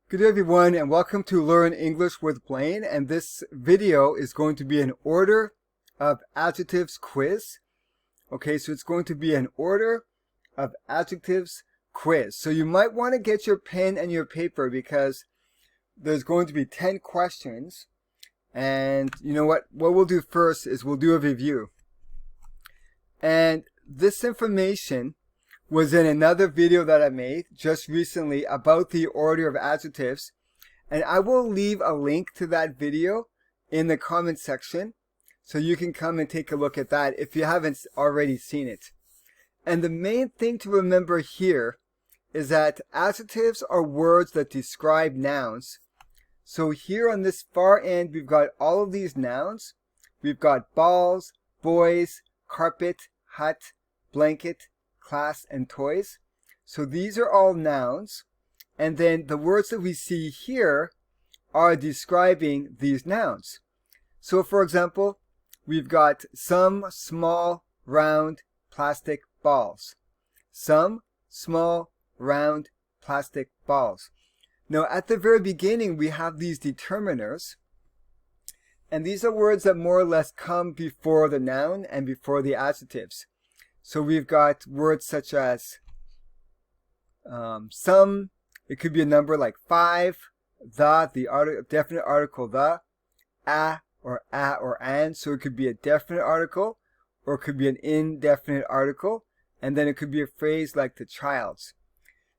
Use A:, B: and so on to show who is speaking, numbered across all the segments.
A: Good day everyone, and welcome to Learn English with Blaine, and this video is going to be an order of adjectives quiz. Okay, so it's going to be an order of adjectives quiz. So you might want to get your pen and your paper because there's going to be 10 questions. And you know what we'll do first is we'll do a review. And this information was in another video that I made just recently about the order of adjectives, and I will leave a link to that video in the comment section so you can come and take a look at that if you haven't already seen it. And the main thing to remember here is that adjectives are words that describe nouns. So here on this far end we've got all of these nouns. We've got balls, boys, carpet, hut, blanket, class, and toys. So these are all nouns, and then the words that we see here are describing these nouns. So for example, we've got some small round plastic balls. Some small round plastic balls. Now at the very beginning we have these determiners, and these are words that more or less come before the noun and before the adjectives. So we've got words such as some, it could be a number like 5, the definite article the, a or and, so it could be a definite article or it could be an indefinite article, and then it could be a phrase like the child's.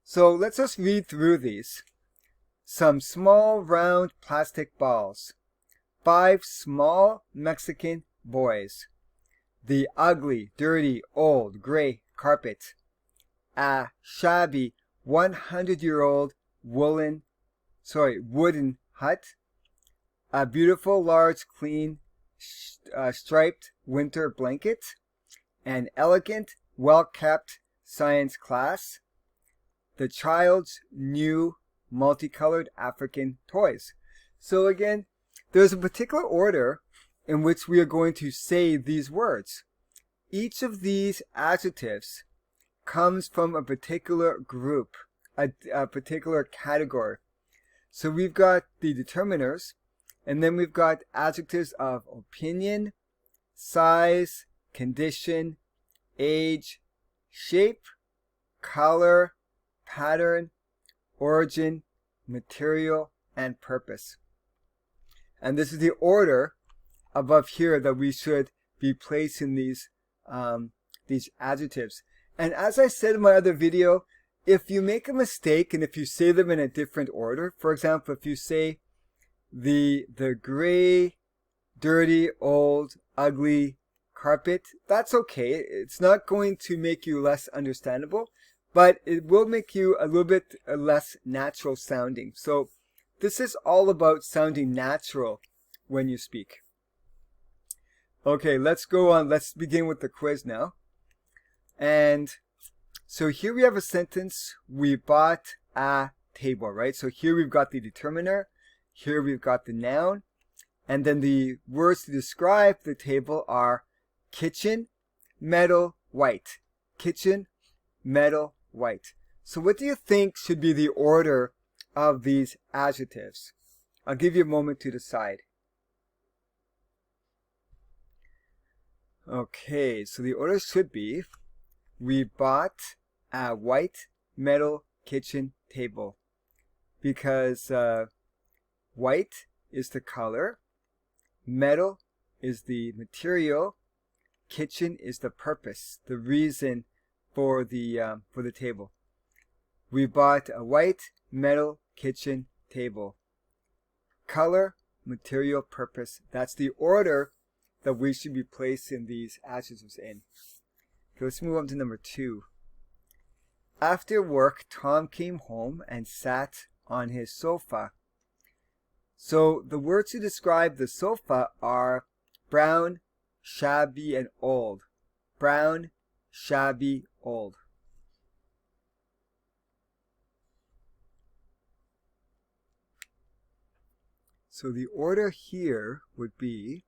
A: So let's just read through these. Some small round plastic balls. 5 small Mexican boys. The ugly, dirty, old, gray carpet. A shabby, 100-year-old wooden hut. A beautiful, large, clean, striped winter blanket. An elegant, well-kept science class. The child's new multicolored African toys. So again, there's a particular order in which we are going to say these words. Each of these adjectives comes from a particular group, a particular category. So we've got the determiners, and then we've got adjectives of opinion, size, condition, age, shape, color, pattern, origin, material, and purpose. And this is the order above here that we should be placing these adjectives. And as I said in my other video, if you make a mistake and if you say them in a different order, for example, if you say the gray, dirty, old, ugly carpet, that's okay. It's not going to make you less understandable, but it will make you a little bit less natural sounding. So this is all about sounding natural when you speak. Okay, let's go on. Let's begin with the quiz now. And so here we have a sentence. We bought a table, right? So here we've got the determiner. Here we've got the noun. And then the words to describe the table are kitchen, metal, white. Kitchen, metal, white. So what do you think should be the order of these adjectives? I'll give you a moment to decide. Okay, so the order should be, we bought a white metal kitchen table, because white is the color, metal is the material, kitchen is the purpose, the reason for the table. We bought a white metal kitchen table. Color, material, purpose. That's the order that we should be placing these adjectives in. Okay, let's move on to number 2. After work, Tom came home and sat on his sofa. So the words to describe the sofa are brown, shabby, and old. Brown, shabby, old. So the order here would be,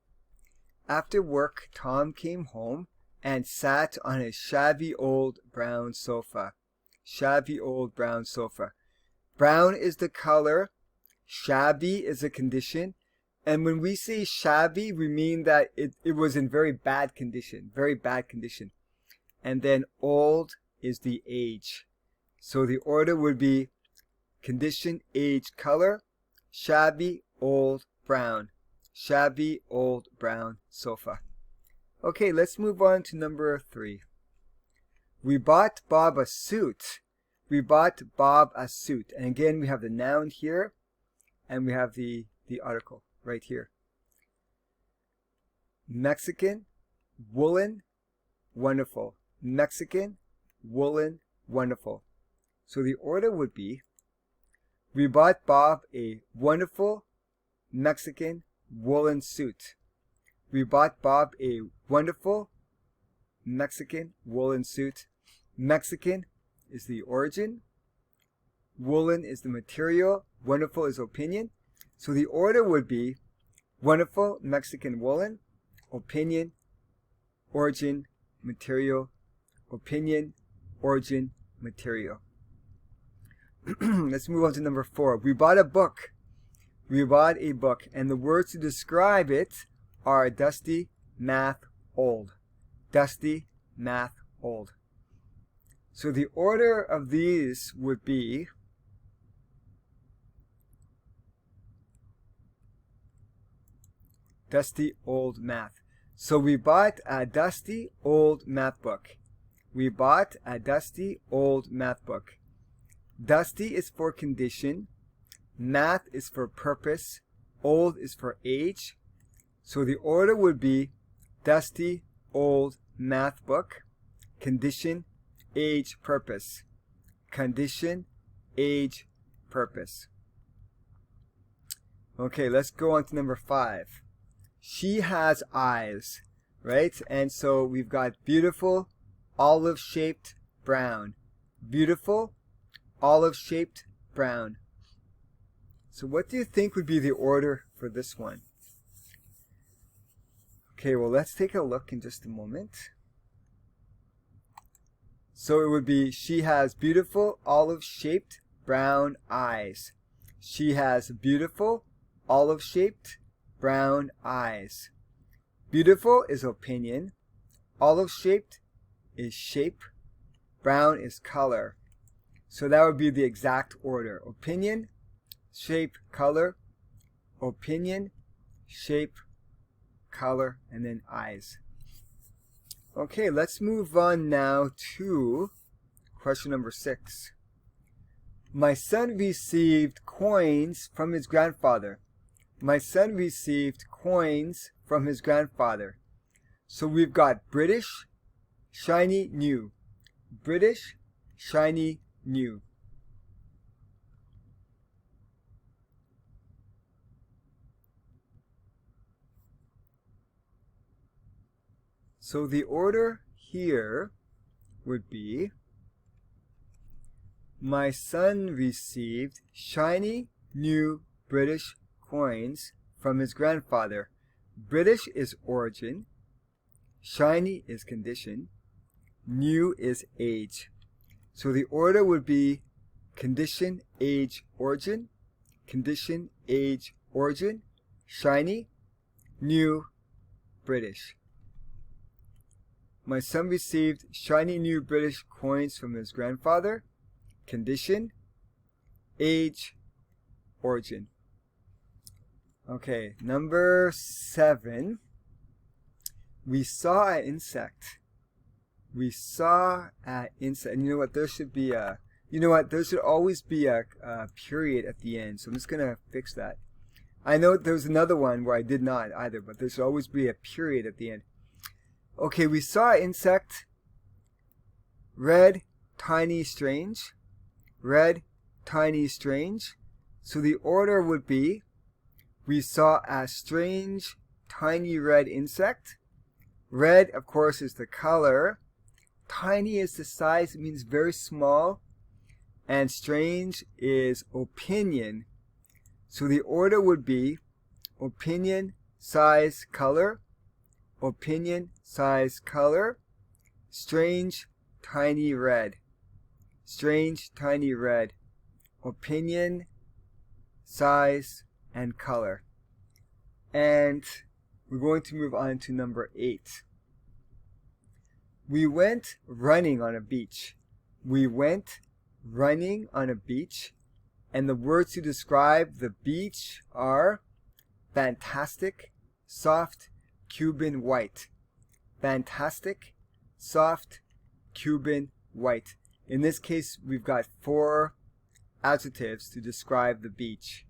A: after work, Tom came home and sat on his shabby old brown sofa. Shabby old brown sofa. Brown is the color. Shabby is a condition. And when we say shabby, we mean that it was in very bad condition. Very bad condition. And then old is the age. So the order would be condition, age, color, shabby, old, brown. Shabby, old, brown sofa. Okay, let's move on to number 3. We bought Bob a suit. We bought Bob a suit. And again, we have the noun here, and we have the article right here. Mexican, woolen, wonderful. Mexican, woolen, wonderful. So the order would be, we bought Bob a wonderful Mexican woolen suit. We bought Bob a wonderful Mexican woolen suit. Mexican is the origin. Woolen is the material. Wonderful is opinion. So the order would be wonderful Mexican woolen, opinion, origin, material, opinion, origin, material. Let's move on to number 4. We bought a book. We bought a book. And the words to describe it are dusty, math, old. Dusty, math, old. So the order of these would be dusty, old, math. So we bought a dusty, old math book. We bought a dusty, old math book. Dusty is for condition. Math is for purpose. Old is for age. So the order would be dusty, old math book. Condition, age, purpose. Condition, age, purpose. Okay, let's go on to number 5. She has eyes, right? And so we've got beautiful, olive-shaped, brown. Beautiful, olive-shaped, brown. So what do you think would be the order for this one? Okay, well, let's take a look in just a moment. So it would be, she has beautiful, olive-shaped, brown eyes. She has beautiful, olive-shaped, brown eyes. Beautiful is opinion. Olive-shaped is shape. Brown is color. So that would be the exact order. Opinion, shape, color. Opinion, shape, color, and then eyes. Okay, let's move on now to question number 6. My son received coins from his grandfather. My son received coins from his grandfather. So we've got British, shiny, new. British, shiny, new. So the order here would be, my son received shiny, new British coins from his grandfather. British is origin. Shiny is condition. New is age. So the order would be condition, age, origin. Condition, age, origin. Shiny, new, British. My son received shiny new British coins from his grandfather. Condition, age, origin. Okay, number 7. We saw an insect. We saw an insect. And you know what? There should be a, there should always be a period at the end. So I'm just going to fix that. I know there was another one where I did not either, but there should always be a period at the end. Okay, we saw an insect. Red, tiny, strange. Red, tiny, strange. So the order would be, we saw a strange, tiny red insect. Red, of course, is the color. Tiny is the size. It means very small. And strange is opinion. So the order would be opinion, size, color. Opinion, size, color. Strange, tiny red. Strange, tiny red. opinion, size, and color. And we're going to move on to number 8. We went running on a beach. We went running on a beach. And the words to describe the beach are fantastic, soft, Cuban white. Fantastic, soft, Cuban white. In this case, we've got 4 adjectives to describe the beach.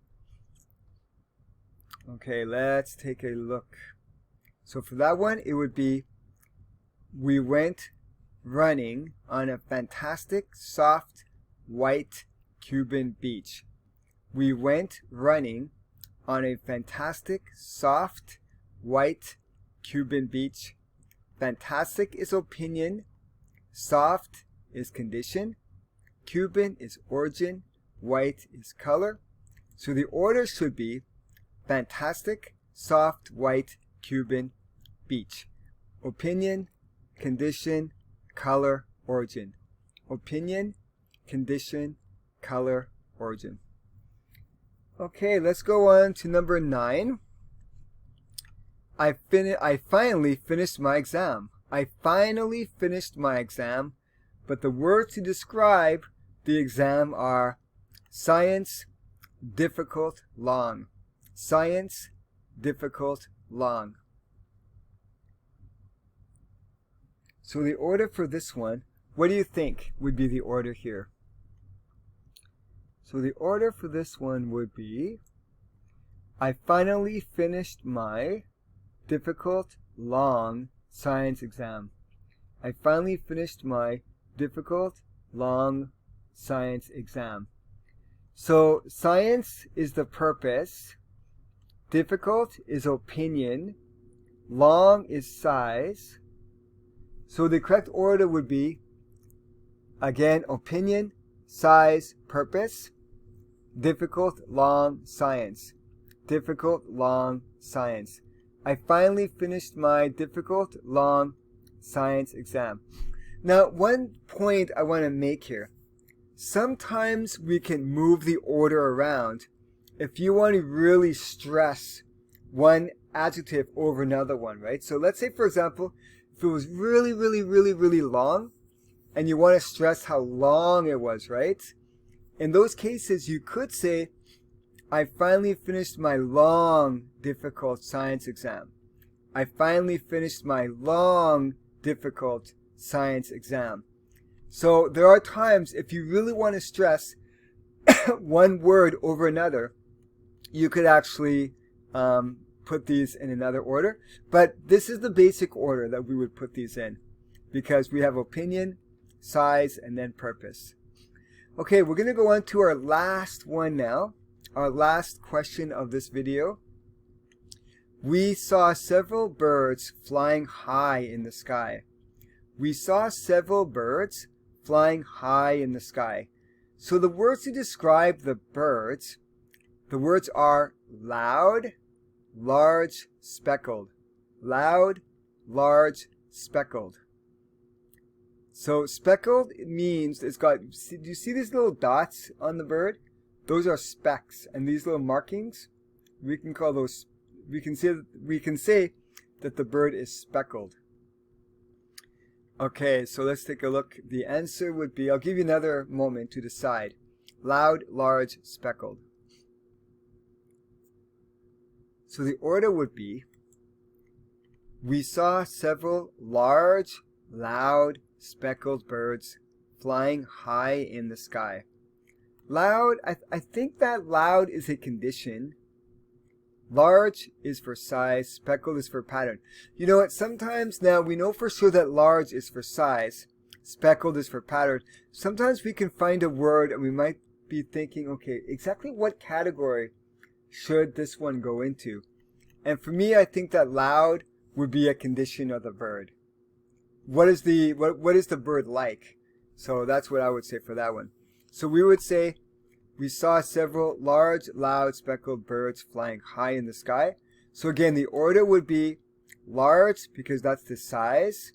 A: Okay, let's take a look. So for that one, it would be, we went running on a fantastic, soft, white Cuban beach. We went running on a fantastic, soft, white Cuban beach. Fantastic is opinion, soft is condition, Cuban is origin, white is color. So the order should be fantastic, soft, white, Cuban beach. Opinion, condition, color, origin. Opinion, condition, color, origin. Okay, let's go on to number 9. I finally finished my exam. I finally finished my exam, but the words to describe the exam are science, difficult, long. Science, difficult, long. So the order for this one, what do you think would be the order here? So the order for this one would be, I finally finished my difficult, long science exam. I finally finished my difficult, long science exam. So science is the purpose, difficult is opinion, long is size. So the correct order would be, again, opinion, size, purpose, difficult, long, science. Difficult, long, science. I finally finished my difficult, long science exam. Now, one point I want to make here. Sometimes we can move the order around if you want to really stress one adjective over another one, right? So let's say, for example, if it was really, really, really, really long, and you want to stress how long it was, right? In those cases, you could say, I finally finished my long, difficult science exam. I finally finished my long, difficult science exam. So there are times, if you really want to stress one word over another, you could actually put these in another order. But this is the basic order that we would put these in, because we have opinion, size, and then purpose. Okay, we're going to go on to our last one now. Our last question of this video. We saw several birds flying high in the sky. We saw several birds flying high in the sky. So the words to describe the birds, the words are loud, large, speckled. Loud, large, speckled. So speckled means it's got, do you see these little dots on the bird? Those are specks, and these little markings, we can call those, we can say that the bird is speckled. Okay, so let's take a look. The answer would be, I'll give you another moment to decide. Loud, large, speckled. So the order would be, we saw several large, loud, speckled birds flying high in the sky. Loud, I think that loud is a condition. Large is for size, speckled is for pattern. You know what, sometimes now we know for sure that large is for size, speckled is for pattern. Sometimes we can find a word and we might be thinking, okay, exactly what category should this one go into? And for me, I think that loud would be a condition of the bird. What is the bird like? So that's what I would say for that one. So we would say, we saw several large, loud, speckled birds flying high in the sky. So again, the order would be large because that's the size,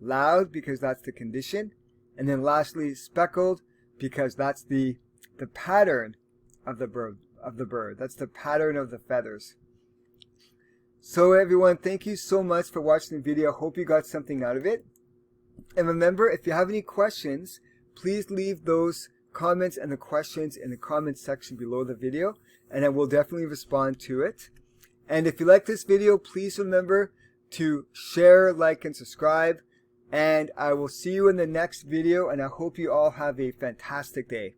A: loud because that's the condition, and then lastly speckled because that's the the pattern of the bird. That's the pattern of the feathers. So everyone, thank you so much for watching the video. Hope you got something out of it. And remember, if you have any questions, please leave those comments and the questions in the comment section below the video, and I will definitely respond to it. And if you like this video, please remember to share, like, and subscribe. And I will see you in the next video, and I hope you all have a fantastic day.